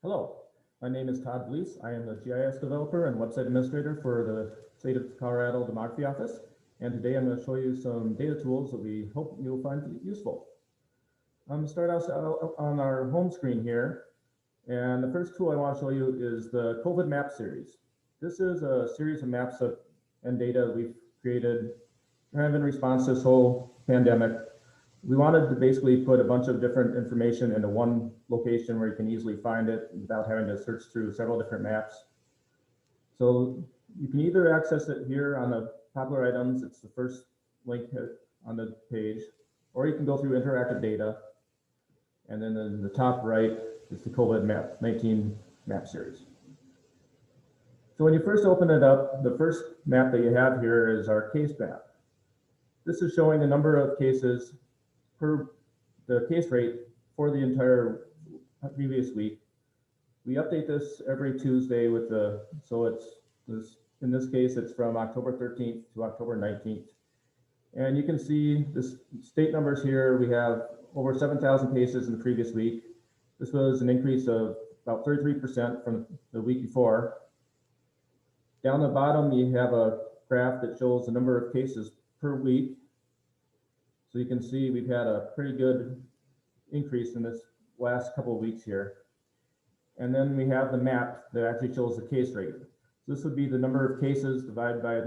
Hello, my name is Todd Bleess. I am the GIS developer and website administrator for the State of Colorado Demography Office. And today I'm going to show you some data tools that we hope you'll find useful. I'm going to start out on our home screen here. And the first tool I want to show you is the COVID map series. This is a series of maps and data we've created kind of in response to this whole pandemic. We wanted to basically put a bunch of different information into one location where you can easily find it without having to search through several different maps. So you can either access it here on the popular items, it's the first link on the page, or you can go through interactive data. And then in the top right is the COVID-19 map series. So when you first open it up, the first map that you have here is our case map. This is showing the number of cases per the case rate for the entire previous week. We update this every Tuesday with in this case, it's from October 13th to October 19th. And you can see the state numbers here. We have over 7,000 cases in the previous week. This was an increase of about 33% from the week before. Down the bottom, you have a graph that shows the number of cases per week. So you can see we've had a pretty good increase in this last couple of weeks here. And then we have the map that actually shows the case rate. So this would be the number of cases divided by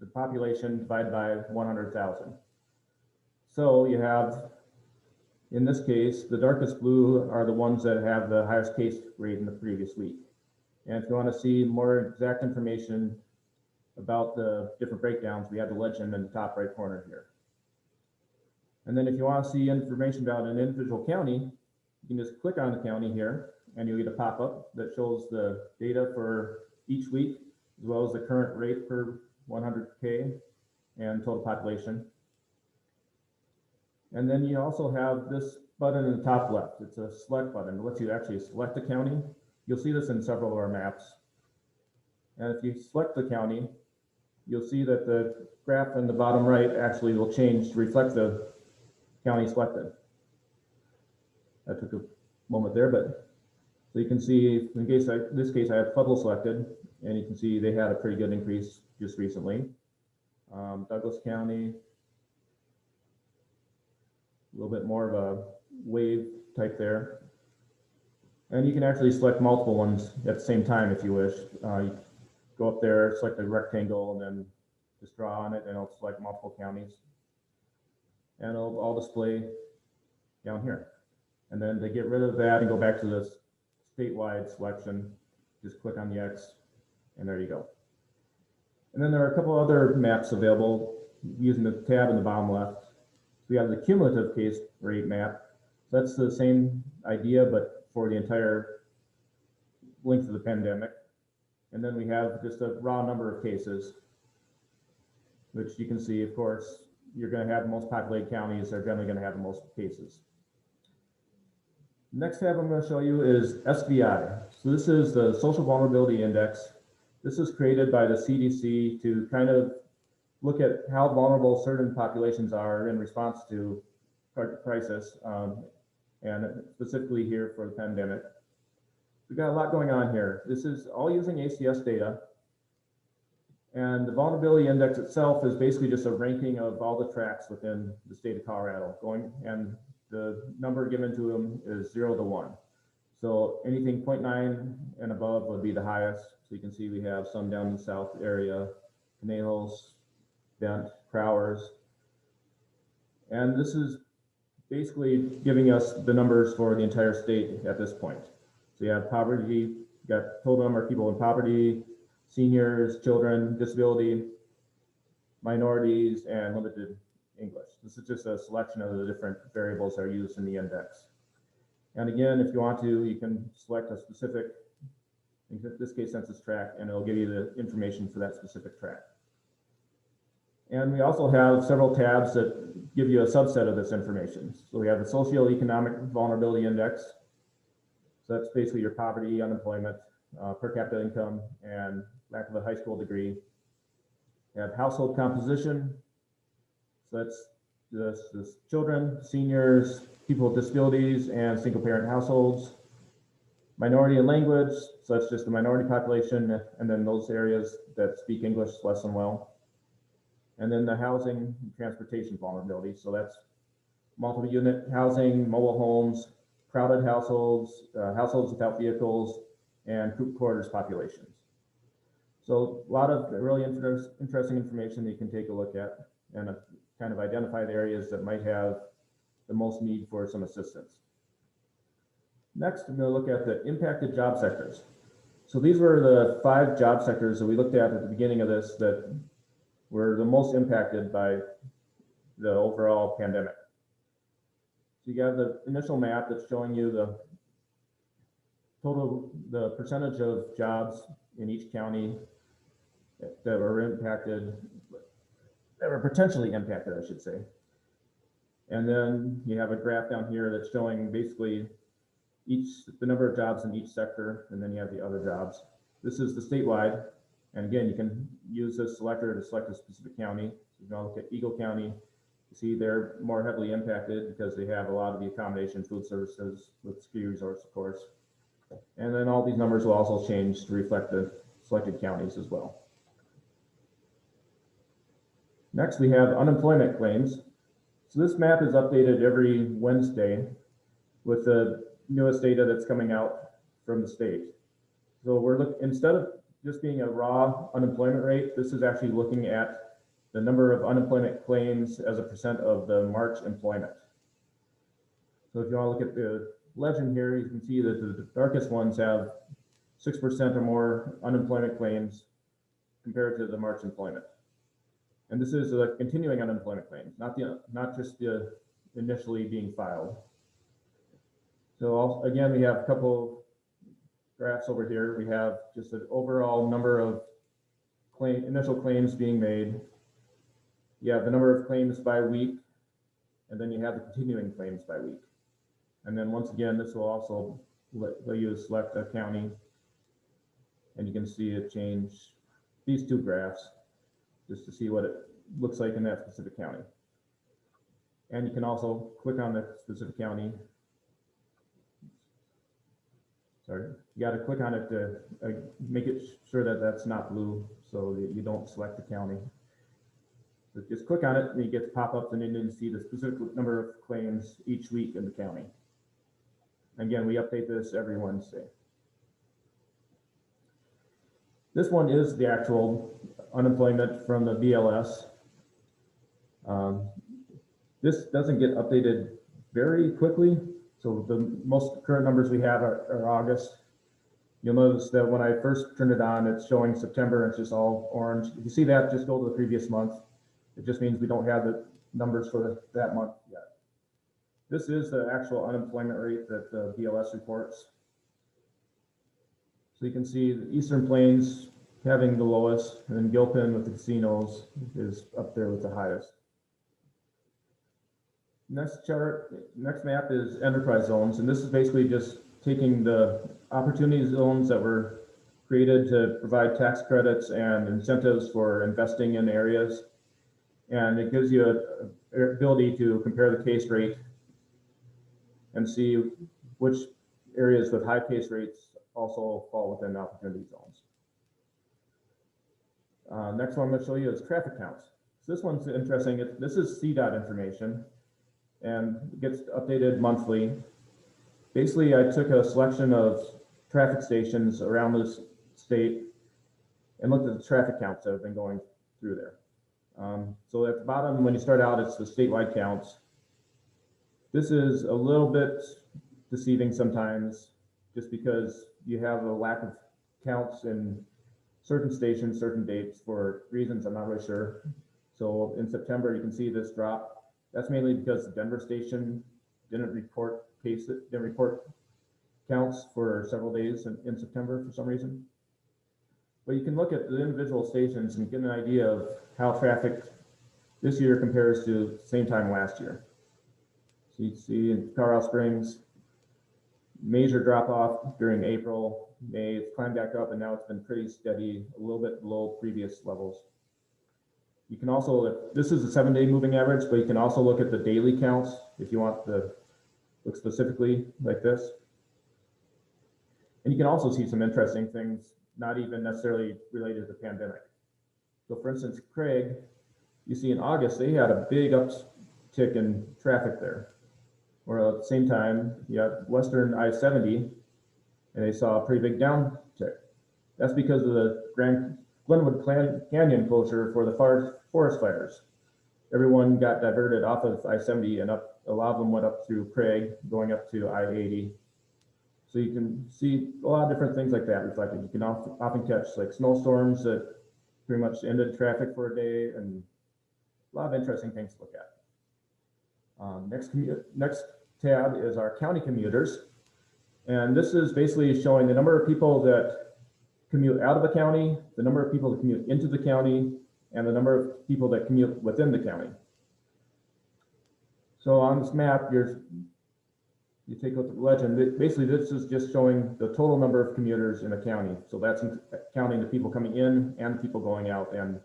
the population divided by 100,000. So you have, in this case, the darkest blue are the ones that have the highest case rate in the previous week. And if you want to see more exact information about the different breakdowns, we have the legend in the top right corner here. And then if you want to see information about an individual county, you can just click on the county here and you'll get a pop-up that shows the data for each week, as well as the current rate per 100K and total population. And then you also have this button in the top left. It's a select button. It lets you actually select a county. You'll see this in several of our maps. And if you select the county, you'll see that the graph in the bottom right actually will change to reflect the county selected. That took a moment there, but so you can see in this case I have Pueblo selected, and you can see they had a pretty good increase just recently. Douglas County, a little bit more of a wave type there. And you can actually select multiple ones at the same time if you wish. You go up there, select a rectangle, and then just draw on it, and it'll select multiple counties. And it'll all display down here. And then to get rid of that and go back to the statewide selection, just click on the X, and there you go. And then there are a couple other maps available using the tab in the bottom left. We have the cumulative case rate map. So that's the same idea, but for the entire length of the pandemic. And then we have just a raw number of cases, which you can see, of course, you're going to have the most populated counties are generally going to have the most cases. Next tab I'm going to show you is SVI. So this is the Social Vulnerability Index. This is created by the CDC to kind of look at how vulnerable certain populations are in response to crisis, and specifically here for the pandemic. We've got a lot going on here. This is all using ACS data. And the vulnerability index itself is basically just a ranking of all the tracts within the state of Colorado and the number given to them is 0 to 1. So anything 0.9 and above would be the highest. So you can see we have some down in the south area, Canales, Bent, Crowers. And this is basically giving us the numbers for the entire state at this point. So you have poverty, you got total number of people in poverty, seniors, children, disability, minorities, and limited English. This is just a selection of the different variables that are used in the index. And again, if you want to, you can select a specific, in this case, census tract, and it'll give you the information for that specific tract. And we also have several tabs that give you a subset of this information. So we have the Socioeconomic Vulnerability Index. So that's basically your poverty, unemployment, per capita income, and lack of a high school degree. You have household composition. So that's this children, seniors, people with disabilities, and single parent households. Minority and language, so that's just the minority population, and then those areas that speak English less than well. And then the housing and transportation vulnerability, so that's multiple unit housing, mobile homes, crowded households, households without vehicles, and group quarters populations. So a lot of really interesting information that you can take a look at and kind of identify the areas that might have the most need for some assistance. Next, I'm going to look at the impacted job sectors. So these were the 5 job sectors that we looked at the beginning of this that were the most impacted by the overall pandemic. So you have the initial map that's showing you the percentage of jobs in each county that were impacted, that were potentially impacted, I should say. And then you have a graph down here that's showing basically the number of jobs in each sector, and then you have the other jobs. This is the statewide, and again, you can use this selector to select a specific county. So you can look at Eagle County. You see they're more heavily impacted because they have a lot of the accommodation, food services with ski resorts, of course. And then all these numbers will also change to reflect the selected counties as well. Next, we have unemployment claims. So this map is updated every Wednesday with the newest data that's coming out from the state. So instead of just being a raw unemployment rate, this is actually looking at the number of unemployment claims as a percent of the March employment. So if you want to look at the legend here, you can see that the darkest ones have 6% or more unemployment claims compared to the March employment. And this is the continuing unemployment claims, not just the initially being filed. So again, we have a couple graphs over here. We have just an overall number of initial claims being made. You have the number of claims by week, and then you have the continuing claims by week. And then once again, this will also let you select a county, and you can see it change these 2 graphs just to see what it looks like in that specific county. And you can also click on the specific county. Sorry, you got to click on it to make it sure that that's not blue so that you don't select the county. So just click on it and you get pop-ups, and then you see the specific number of claims each week in the county. Again, we update this every Wednesday. This one is the actual unemployment from the BLS. This doesn't get updated very quickly. So the most current numbers we have are August. You'll notice that when I first turned it on, it's showing September, and it's just all orange. If you see that, just go to the previous month. It just means we don't have the numbers for that month yet. This is the actual unemployment rate that the BLS reports. So you can see the Eastern Plains having the lowest, and then Gilpin with the casinos is up there with the highest. Next map is enterprise zones, and this is basically just taking the opportunity zones that were created to provide tax credits and incentives for investing in areas, and it gives you an ability to compare the case rate and see which areas with high case rates also fall within opportunity zones. Next one I'm going to show you is traffic counts. So this one's interesting. This is CDOT information, and it gets updated monthly. Basically, I took a selection of traffic stations around this state and looked at the traffic counts that have been going through there. So at the bottom, when you start out, it's the statewide counts. This is a little bit deceiving sometimes, just because you have a lack of counts in certain stations, certain dates for reasons I'm not really sure. So in September, you can see this drop. That's mainly because the Denver station didn't report counts for several days in September for some reason. But you can look at the individual stations and get an idea of how traffic this year compares to the same time last year. So you see in Colorado Springs, major drop off during April, May, it's climbed back up, and now it's been pretty steady, a little bit below previous levels. You can also, this is a 7-day moving average, but you can also look at the daily counts if you want to look specifically like this. And you can also see some interesting things, not even necessarily related to the pandemic. So for instance, Craig, you see in August, they had a big uptick in traffic there. Or at the same time, you have Western I-70, and they saw a pretty big downtick. That's because of the Glenwood Canyon closure for the forest fires. Everyone got diverted off of I-70 and up, a lot of them went up through Craig, going up to I-80. So you can see a lot of different things like that reflected. You can often catch like snowstorms that pretty much ended traffic for a day, and a lot of interesting things to look at. Next tab is our county commuters. And this is basically showing the number of people that commute out of the county, the number of people that commute into the county, and the number of people that commute within the county. So on this map, you take a look at the legend. Basically, this is just showing the total number of commuters in a county. So that's counting the people coming in and the people going out and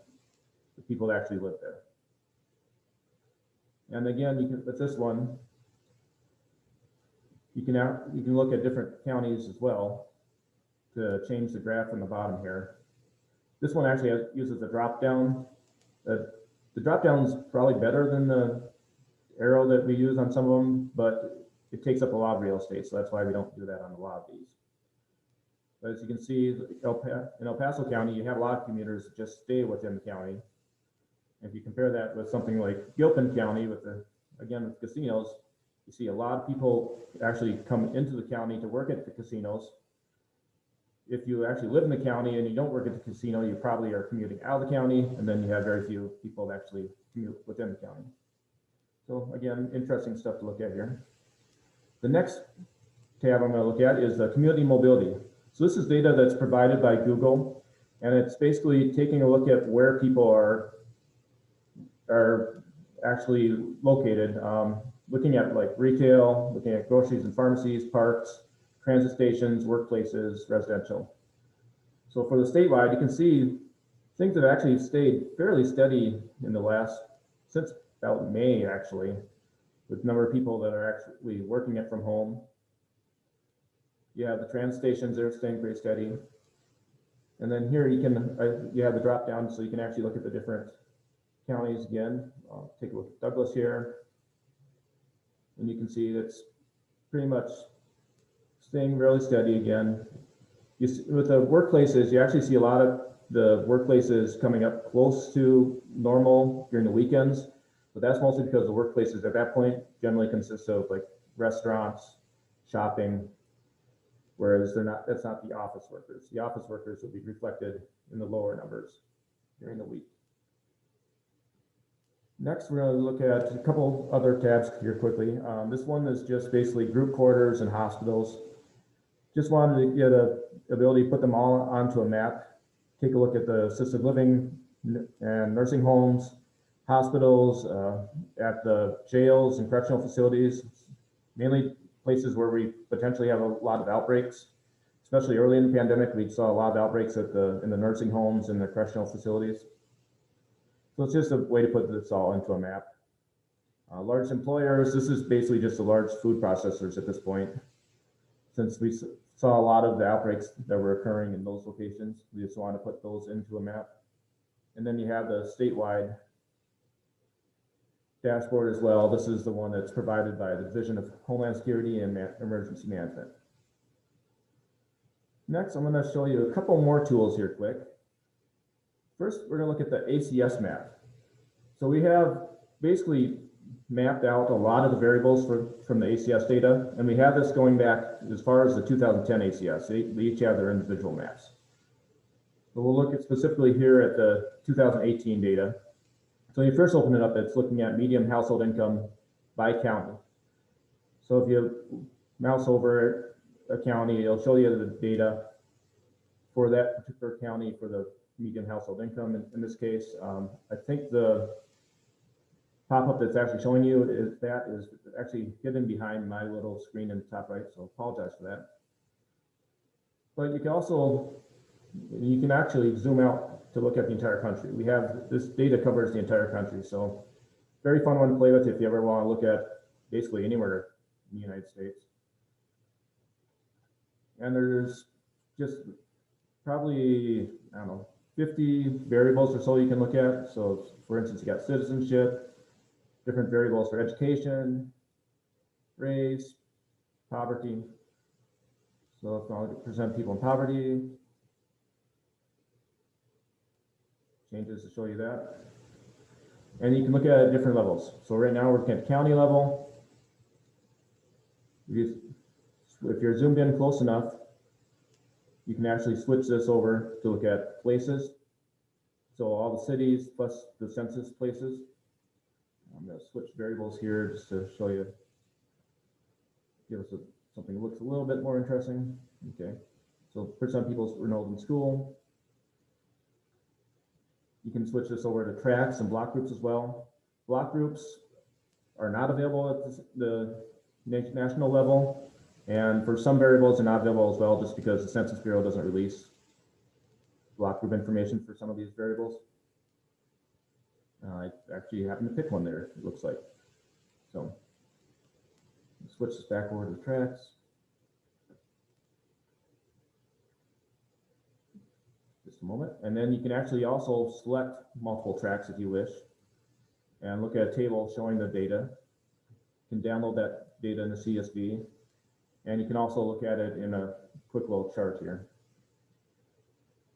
the people that actually live there. And again, you can, with this one, you can look at different counties as well to change the graph on the bottom here. This one actually uses a drop down. The drop down is probably better than the arrow that we use on some of them, but it takes up a lot of real estate, so that's why we don't do that on a lot of these. But as you can see, in El Paso County, you have a lot of commuters that just stay within the county. And if you compare that with something like Gilpin County, with with casinos, you see a lot of people actually come into the county to work at the casinos. If you actually live in the county and you don't work at the casino, you probably are commuting out of the county, and then you have very few people that actually commute within the county. So again, interesting stuff to look at here. The next tab I'm going to look at is the community mobility. So this is data that's provided by Google, and it's basically taking a look at where people are actually located, looking at like retail, looking at groceries and pharmacies, parks, transit stations, workplaces, residential. So for the statewide, you can see things have actually stayed fairly steady in the since about May actually, with the number of people that are actually working it from home. Yeah, the transit stations, they're staying pretty steady. And then here you have the drop down, so you can actually look at the different counties again. I'll take a look at Douglas here. And you can see that's pretty much staying really steady again. With the workplaces, you actually see a lot of the workplaces coming up close to normal during the weekends, but that's mostly because the workplaces at that point generally consist of like restaurants, shopping, whereas that's not the office workers. The office workers will be reflected in the lower numbers during the week. Next, we're going to look at a couple other tabs here quickly. This one is just basically group quarters and hospitals. Just wanted to get the ability to put them all onto a map. Take a look at the assisted living and nursing homes, hospitals, at the jails and correctional facilities, mainly places where we potentially have a lot of outbreaks. Especially early in the pandemic, we saw a lot of outbreaks in the nursing homes and the correctional facilities. So it's just a way to put this all into a map. Large employers, this is basically just the large food processors at this point. Since we saw a lot of the outbreaks that were occurring in those locations, we just want to put those into a map. And then you have the statewide dashboard as well. This is the one that's provided by the Division of Homeland Security and Emergency Management. Next, I'm going to show you a couple more tools here quick. First, we're going to look at the ACS Map. So we have basically mapped out a lot of the variables from the ACS data, and we have this going back as far as the 2010 ACS. They each have their individual maps. So we'll look at specifically here at the 2018 data. So when you first open it up, it's looking at median household income by county. So if you mouse over a county, it'll show you the data for that particular county for the median household income. In this case, I think the pop-up that's actually showing you is actually hidden behind my little screen in the top right, so apologize for that. But you can actually zoom out to look at the entire country. We have this data covers the entire country, so very fun one to play with if you ever want to look at basically anywhere in the United States. And there's just probably, I don't know, 50 variables or so you can look at. So for instance, you got citizenship, different variables for education, race, poverty. So if I want to present people in poverty, changes to show you that. And you can look at it at different levels. So right now we're looking at county level. If you're zoomed in close enough, you can actually switch this over to look at places. So all the cities plus the census places. I'm going to switch variables here just to show you, give us something that looks a little bit more interesting. Okay, so percent people enrolled in school. You can switch this over to tracks and block groups as well. Block groups are not available at the national level, and for some variables they're not available as well, just because the Census Bureau doesn't release block group information for some of these variables. I actually happen to pick one there, it looks like. So switch this back over to the tracks. Just a moment. And then you can actually also select multiple tracks if you wish and look at a table showing the data. You can download that data in the CSV, and you can also look at it in a quick little chart here.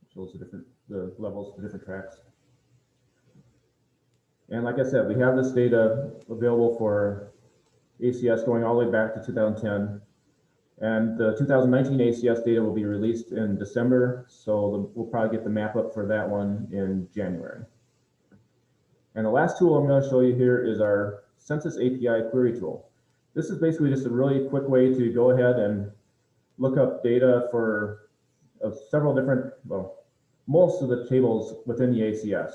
It shows the levels of the different tracks. And like I said, we have this data available for ACS going all the way back to 2010. And the 2019 ACS data will be released in December, so we'll probably get the map up for that one in January. And the last tool I'm going to show you here is our Census API Query tool. This is basically just a really quick way to go ahead and look up data for several different, well, most of the tables within the ACS.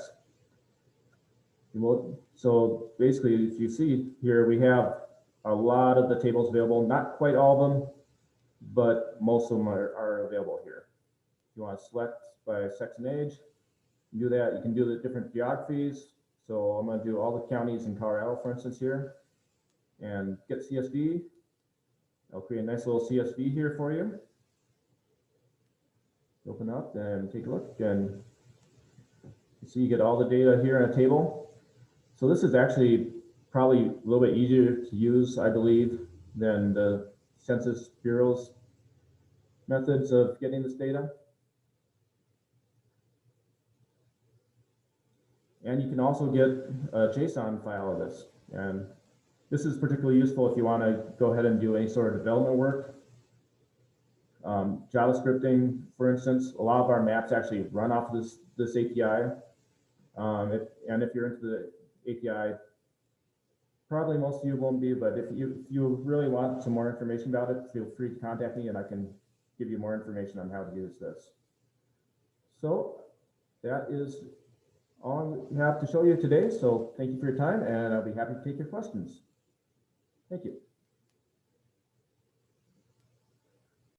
So basically, if you see here, we have a lot of the tables available, not quite all of them, but most of them are available here. If you want to select by sex and age, you can do that. You can do the different geographies. So I'm going to do all the counties in Colorado, for instance, here, and get CSV. I'll create a nice little CSV here for you. Open up and take a look, and you see you get all the data here in a table. So this is actually probably a little bit easier to use, I believe, than the Census Bureau's methods of getting this data. And you can also get a JSON file of this. And this is particularly useful if you want to go ahead and do any sort of development work. JavaScripting, for instance, a lot of our maps actually run off of this API. And if you're into the API, probably most of you won't be, but if you really want some more information about it, feel free to contact me and I can give you more information on how to use this. So that is all we have to show you today. So thank you for your time, and I'll be happy to take your questions. Thank you.